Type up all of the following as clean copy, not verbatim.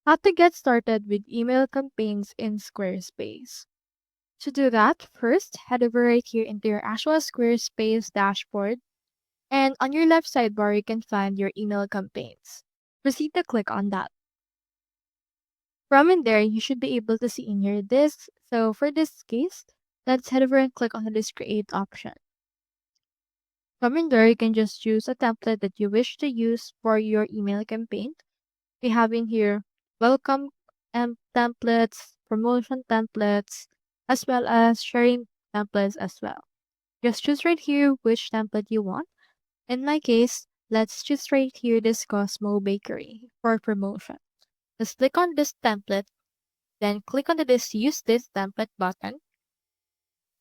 How to get started with email campaigns in Squarespace. To do that, first head over right here into your actual Squarespace dashboard, and on your left sidebar you can find your email campaigns. Proceed to click on that. From in there, you should be able to see in here this. So for this case, let's head over and click on this create option. From in there, you can just choose a template that you wish to use for your email campaign. We have in here welcome templates, promotion templates, as well as sharing templates as well. Just choose right here which template you want. In my case, let's choose right here this Cosmo Bakery for promotion. Just click on this template, then click on this use this template button.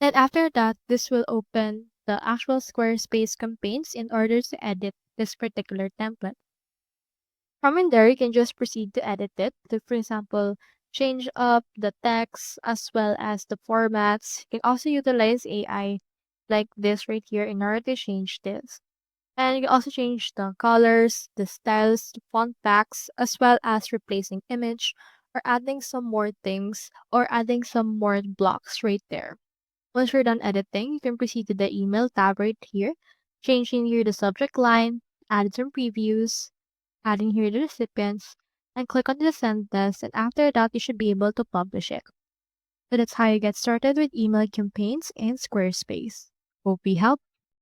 Then after that, this will open the actual Squarespace campaigns in order to edit this particular template. From in there, you can just proceed to edit it. To, for example, change up the text as well as the formats. You can also utilize AI like this right here in order to change this. And you can also change the colors, the styles, the font packs, as well as replacing image or adding some more things or adding some more blocks right there. Once you're done editing, you can proceed to the email tab right here, changing here the subject line, add some previews, adding here the recipients, and click on the send test, and after that you should be able to publish it. So that's how you get started with email campaigns in Squarespace. Hope we helped.